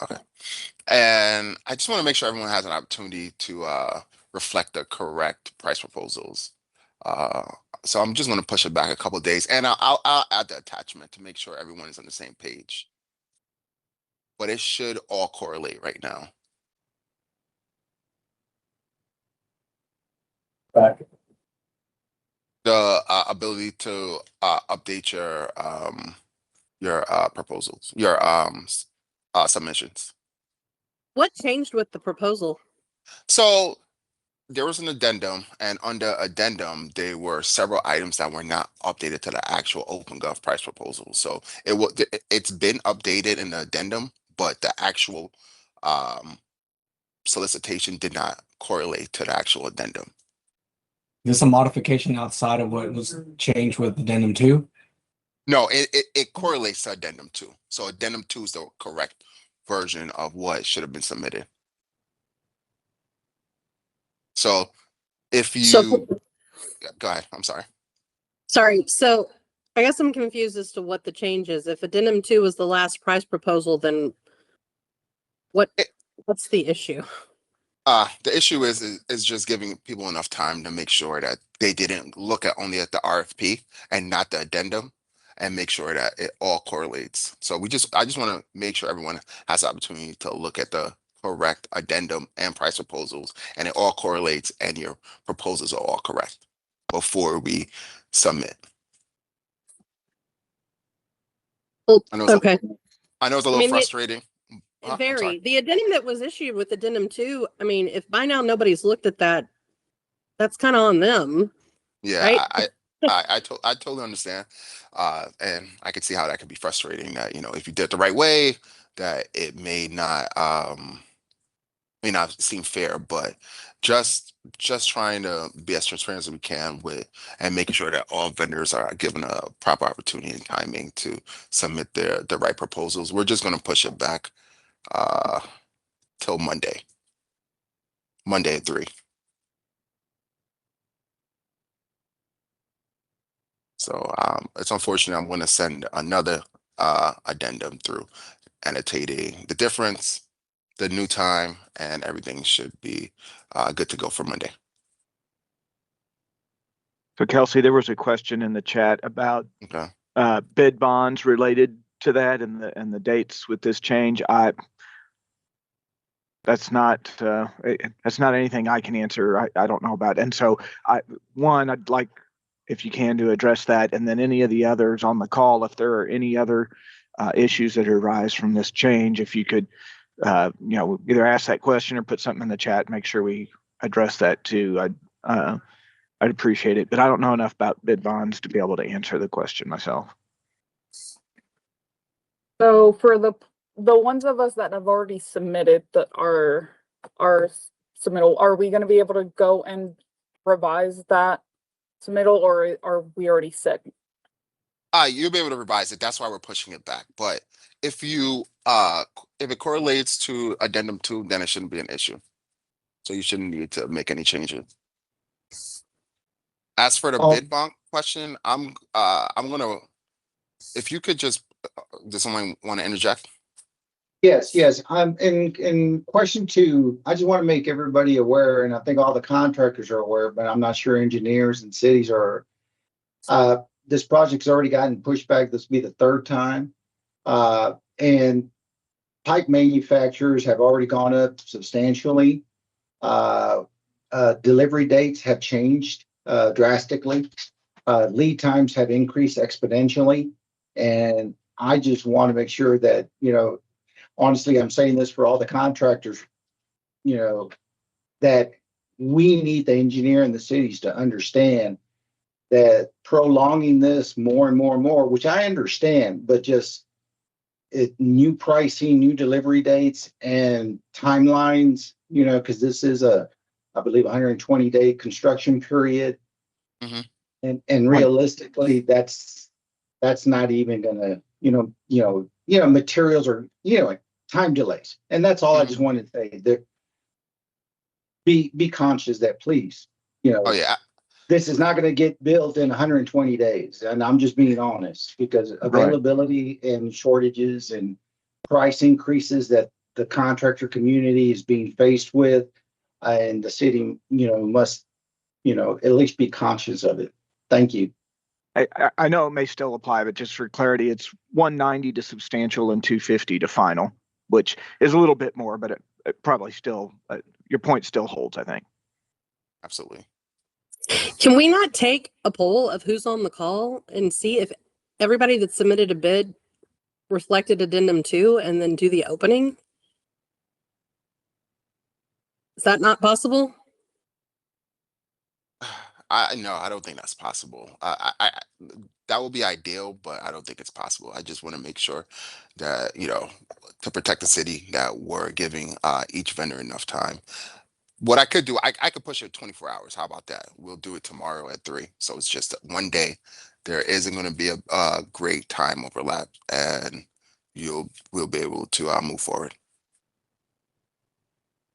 Okay. And I just want to make sure everyone has an opportunity to reflect the correct price proposals. Uh, so I'm just going to push it back a couple of days, and I'll add the attachment to make sure everyone is on the same page. But it should all correlate right now. Back. The ability to update your proposals, your submissions. What changed with the proposal? So there was an addendum, and under addendum, there were several items that were not updated to the actual OpenGov price proposal. So it's been updated in the addendum, but the actual um, solicitation did not correlate to the actual addendum. Is this a modification outside of what was changed with Addendum 2? No, it correlates to addendum 2. So addendum 2 is the correct version of what should have been submitted. So if you go ahead, I'm sorry. Sorry. So I guess I'm confused as to what the change is. If Addendum 2 was the last price proposal, then what's the issue? The issue is just giving people enough time to make sure that they didn't look at only at the RFP and not the addendum, and make sure that it all correlates. So I just want to make sure everyone has the opportunity to look at the correct addendum and price proposals, and it all correlates, and your proposals are all correct before we submit. Okay. I know it's a little frustrating. Very. The addendum that was issued with Addendum 2, I mean, if by now nobody's looked at that, that's kind of on them. Yeah, right? I totally understand. And I can see how that could be frustrating, that, if you did it the right way, that it may not seem fair, but just trying to be as transparent as we can with, and making sure that all vendors are given a proper opportunity and timing to submit the right proposals. We're just going to push it back till Monday at 3. So it's unfortunate. I'm going to send another addendum through, annotating the difference, the new time, and everything should be good to go for Monday. So Kelsey, there was a question in the chat about Okay. bid bonds related to that and the dates with this change. That's not anything I can answer. I don't know about. And so I'd like, if you can, to address that, and then any of the others on the call, if there are any other issues that arise from this change, if you could either ask that question or put something in the chat, make sure we address that too. I'd appreciate it, but I don't know enough about bid bonds to be able to answer the question myself. So for the ones of us that have already submitted our submittal, are we going to be able to go and revise that submittal, or are we already set? You'll be able to revise it. That's why we're pushing it back. But if it correlates to addendum 2, then it shouldn't be an issue. So you shouldn't need to make any changes. As for the bid bond question, I'm gonna, if you could just, does someone want to interject? Yes. In question 2, I just want to make everybody aware, and I think all the contractors are aware, but I'm not sure engineers and cities are. This project's already gotten pushed back. This will be the 3rd time. And pipe manufacturers have already gone up substantially. Delivery dates have changed drastically. Lead times have increased exponentially. And I just want to make sure that, honestly, I'm saying this for all the contractors, that we need the engineer and the cities to understand that prolonging this more and more and more, which I understand, but just new pricing, new delivery dates and timelines, because this is I believe 120-day construction period. Mm-hmm. And realistically, that's not even gonna, materials are, like time delays. And that's all. Mm-hmm. I just wanted to say that be conscious that, please, Oh yeah. This is not going to get built in 120 days. And I'm just being honest, because availability and shortages and price increases that the contractor community is being faced with. And the city, must, at least be conscious of it. Thank you. I know it may still apply, but just for clarity, it's 190 to substantial and 250 to final, which is a little bit more, but it probably still, your point still holds, I think. Absolutely. Can we not take a poll of who's on the call and see if everybody that submitted a bid reflected addendum 2 and then do the opening? Is that not possible? No, I don't think that's possible. That would be ideal, but I don't think it's possible. I just want to make sure that, to protect the city, that we're giving each vendor enough time. What I could do, I could push it 24 hours. How about that? We'll do it tomorrow at 3. So it's just one day. There isn't going to be a great time overlap, and we'll be able to move forward.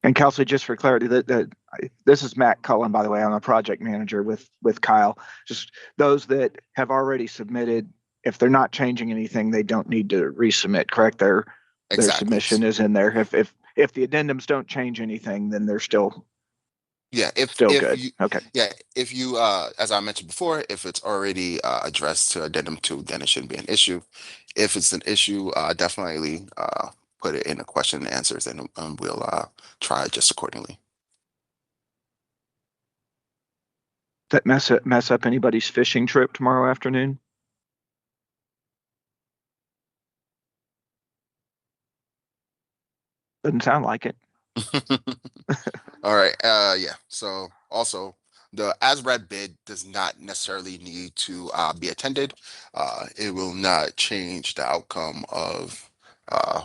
And Kelsey, just for clarity, this is Matt Cullen, by the way. I'm a project manager with Kyle. Just those that have already submitted, if they're not changing anything, they don't need to resubmit. Correct? Their Exactly. submission is in there. If the addendums don't change anything, then they're still Yeah, still if good. you Okay. yeah, if you as I mentioned before, if it's already addressed to addendum 2, then it shouldn't be an issue. If it's an issue, definitely put it in the question and answers, and we'll try it just accordingly. That mess up anybody's fishing trip tomorrow afternoon? Doesn't sound like it. All right. Yeah. So also the as read bid does not necessarily need to be attended. It will not change the outcome of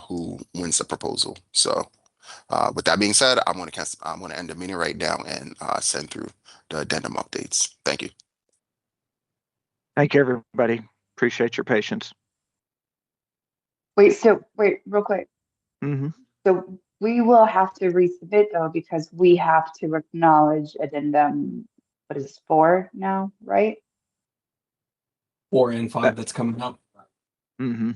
who wins the proposal. So with that being said, I'm gonna end the meeting right now and send through the addendum updates. Thank you. Thank you, everybody. Appreciate your patience. Wait, real quick. Mm-hmm. So we will have to resubmit though, because we have to acknowledge addendum, what is this, 4 now, right? 4 and 5 that's coming up. Mm-hmm.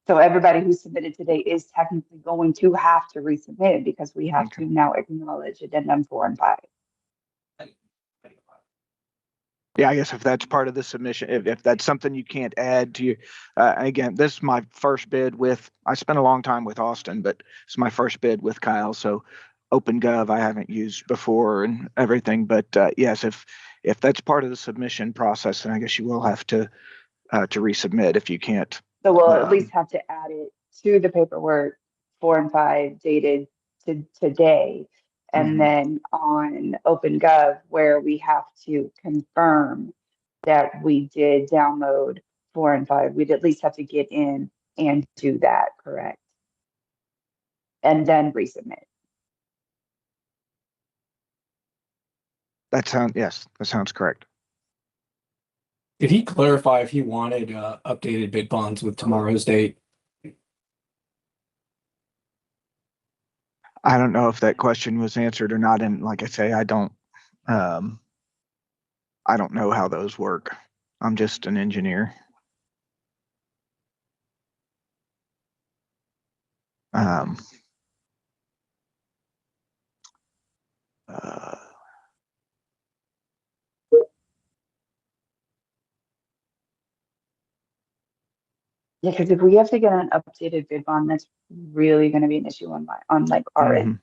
So everybody who submitted today is technically going to have to resubmit because we have Okay. to now acknowledge addendum 4 and 5. Yeah, I guess if that's part of the submission, if that's something you can't add to your, again, this is my first bid I spent a long time with Austin, but it's my first bid with Kyle. So OpenGov I haven't used before and everything. But yes, if that's part of the submission process, then I guess you will have to resubmit if you can't. So we'll at least have to add it to the paperwork 4 and 5 dated to today. And Mhm. then on OpenGov, where we have to confirm that we did download 4 and 5, we'd at least have to get in and do that, correct? And then resubmit. Yes, that sounds correct. Did he clarify if he wanted updated bid bonds with tomorrow's date? I don't know if that question was answered or not. And like I say, um, I don't know how those work. I'm just an engineer. Um, uh, Yeah, because if we have to get an updated bid bond, that's really going to be an issue on like our end.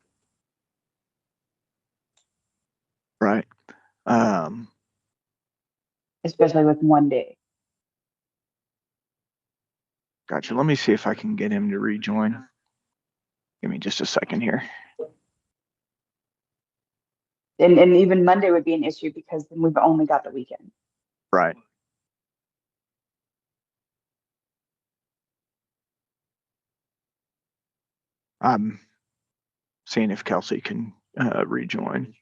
right. Especially with one day. Gotcha. Let me see if I can get him to rejoin. Give me just a second here. And even Monday would be an issue because then we've only got the weekend. Right. I'm seeing if Kelsey can rejoin.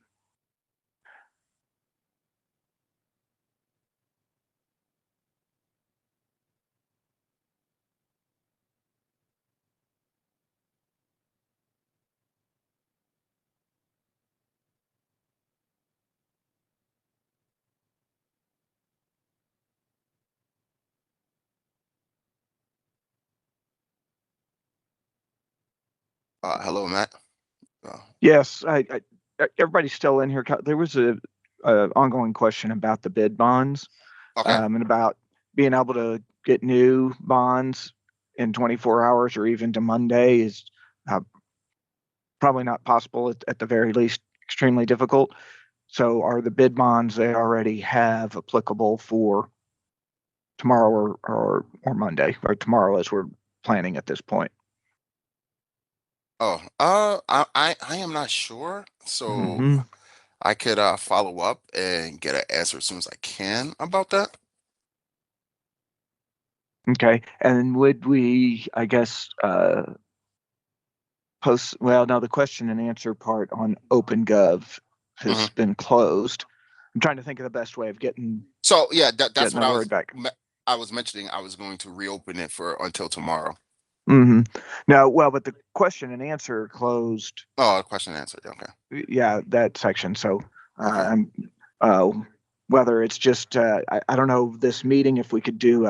Hello, Matt. Yes, everybody's still in here. There was a ongoing question about the bid bonds, Okay. and about being able to get new bonds in 24 hours or even to Monday is uh, probably not possible, at the very least, extremely difficult. So are the bid bonds they already have applicable for tomorrow or Monday, or tomorrow as we're planning at this point? Oh, I am not sure. So Hmm. I could follow up and get an answer as soon as I can about that. Okay. And would we, I guess, post, well, no, the question and answer part on OpenGov Hmm. has been closed. I'm trying to think of the best way of So yeah, that's getting what the word back. I was mentioning. I was going to reopen it for until tomorrow. Hmm. No, well, but the question and answer closed. Oh, question and answer. Okay. Yeah, that section. So Okay. I'm uh, whether it's just I don't know this meeting, if we could do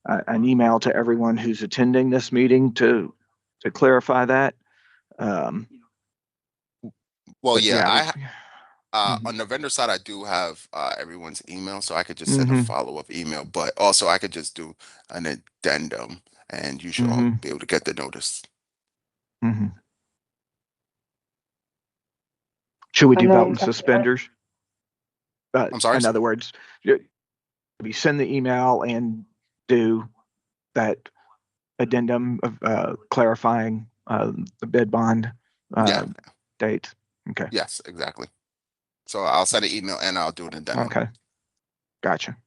an email to everyone who's attending this meeting to clarify that. Um, Well, but yeah, yeah. on the vendor side, I do have everyone's email, so I could just send a Mm-hmm, follow-up email. But also, I could just do an addendum, and you should all mm-hmm, be able to get the notice. mm-hmm. Should we do And belt then and suspenders? I'm sorry. In other words, we send the email and do that addendum of clarifying the bid bond Yeah. uh, dates. Okay. Yes. Exactly. So I'll send an email and I'll do an addendum. Okay. Gotcha.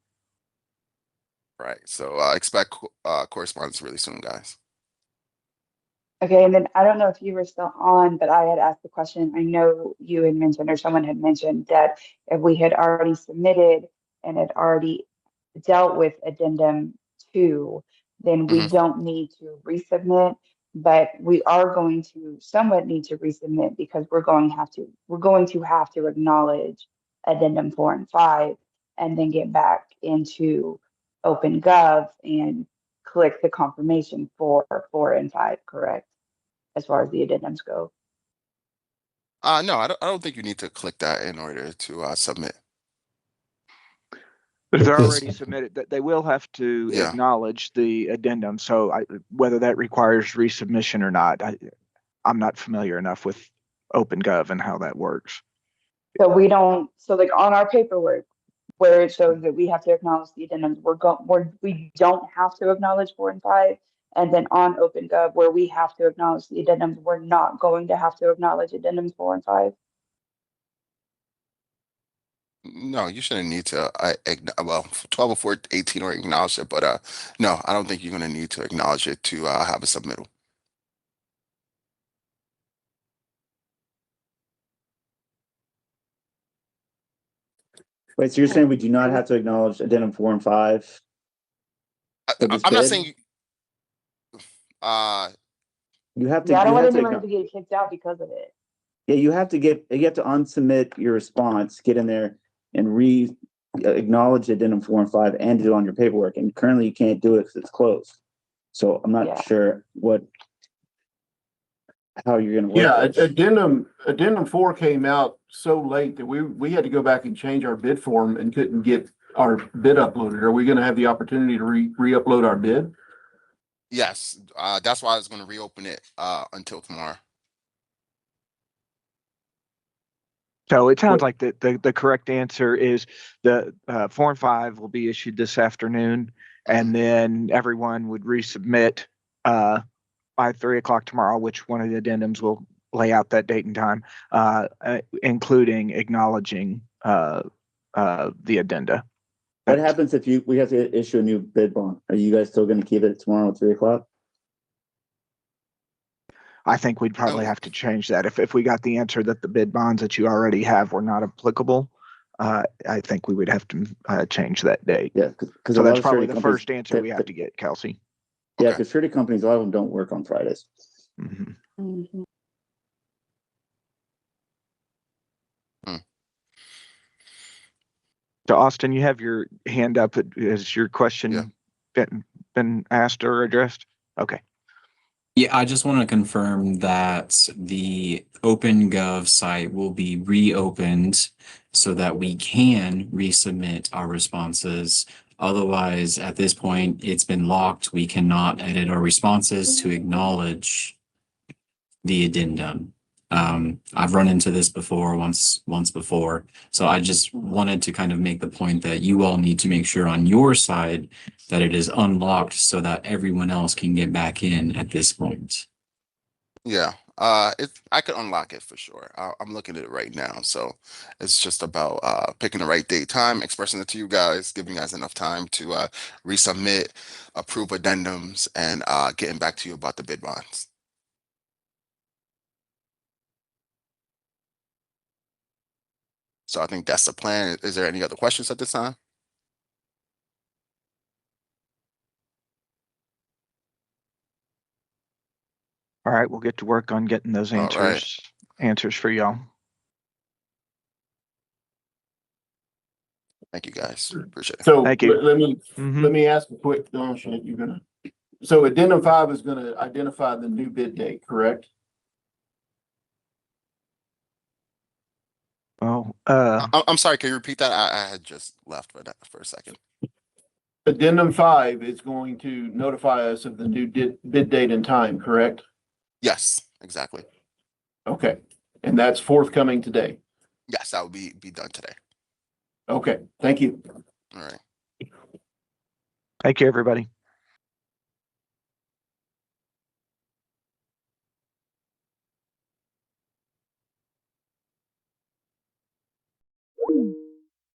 Right. So expect correspondence really soon, guys. Okay, and then I don't know if you were still on, but I had asked the question. I know you had mentioned, or someone had mentioned, that if we had already submitted and had already dealt with addendum 2, then we Hmm. don't need to resubmit. But we are going to somewhat need to resubmit because we're going to have to acknowledge addendum 4 and 5, and then get back into OpenGov and click the confirmation for 4 and 5, correct? As far as the addendums go. No, I don't think you need to click that in order to submit. But if they're Yes. already submitted, that they will have to Yeah. acknowledge the addendum. So whether that requires resubmission or not, I'm not familiar enough with OpenGov and how that works. So we don't, so like on our paperwork, where it shows that we have to acknowledge the addendums, we don't have to acknowledge 4 and 5. And then on OpenGov, where we have to acknowledge the addendums, we're not going to have to acknowledge addendums 4 and 5. No, you shouldn't need to. Well, 12 or 4, 18 or acknowledge it, but no, I don't think you're gonna need to acknowledge it to have a submittal. Wait, so you're saying we do not have to acknowledge addendum 4 and 5 for this I'm not bid? saying uh You have to Yeah, I don't you want have to anyone to get kicked out because of it. yeah, you have to unsubmit your response, get in there and acknowledge addendum 4 and 5 and do it on your paperwork. And currently you can't do it because it's closed. So I'm not Yeah. sure how you're gonna Yeah, work this. addendum 4 came out so late that we had to go back and change our bid form and couldn't get our bid uploaded. Are we gonna have the opportunity to re-upload our bid? yes, that's why I was gonna reopen it until tomorrow. So it sounds What, like the correct answer is the 4 and 5 will be issued this afternoon, Hmm. and then everyone would resubmit by 3 o'clock tomorrow, which one of the addendums will lay out that date and time, including acknowledging the addenda. What happens if we have to issue a new bid bond? Are you guys still gonna keep it tomorrow at 3 o'clock? I think we'd probably have to change that. If we got the answer that the bid bonds that you already have were not applicable, I think we would have to change that date. Yeah, because So a lot that's of probably surety the companies first answer we have to get, Kelsey. yeah, Okay. because surety companies, a lot of them don't work on Fridays. Mhm. Mhm. Hmm. So Austin, you have your hand up. Has your Yeah. question been asked or addressed? Okay. Yeah, I just want to confirm that the OpenGov site will be reopened so that we can resubmit our responses. Otherwise, at this point, it's been locked. We cannot edit our responses to acknowledge the addendum. I've run into this before, once before. So I just wanted to kind of make the point that you all need to make sure on your side that it is unlocked so that everyone else can get back in at this point. Yeah, I could unlock it for sure. I'm looking at it right now, so it's just about picking the right date, time, expressing it to you guys, giving you guys enough time to resubmit, approve addendums, and getting back to you about the bid bonds. So I think that's the plan. Is there any other questions at this time? All right, we'll get to work on getting those All right. answers for y'all. Thank you guys. Appreciate it. So Thank you. let me ask a quick, oh shit, you're gonna, so addendum 5 is gonna identify the new bid date, correct? Oh, I'm sorry. Can you repeat that? I had just left for that for a second. Addendum 5 is going to notify us of the new bid date and time, correct? Yes, exactly. Okay, and that's forthcoming today. Yes, that would be done today. Okay, thank you. All right. thank you, everybody.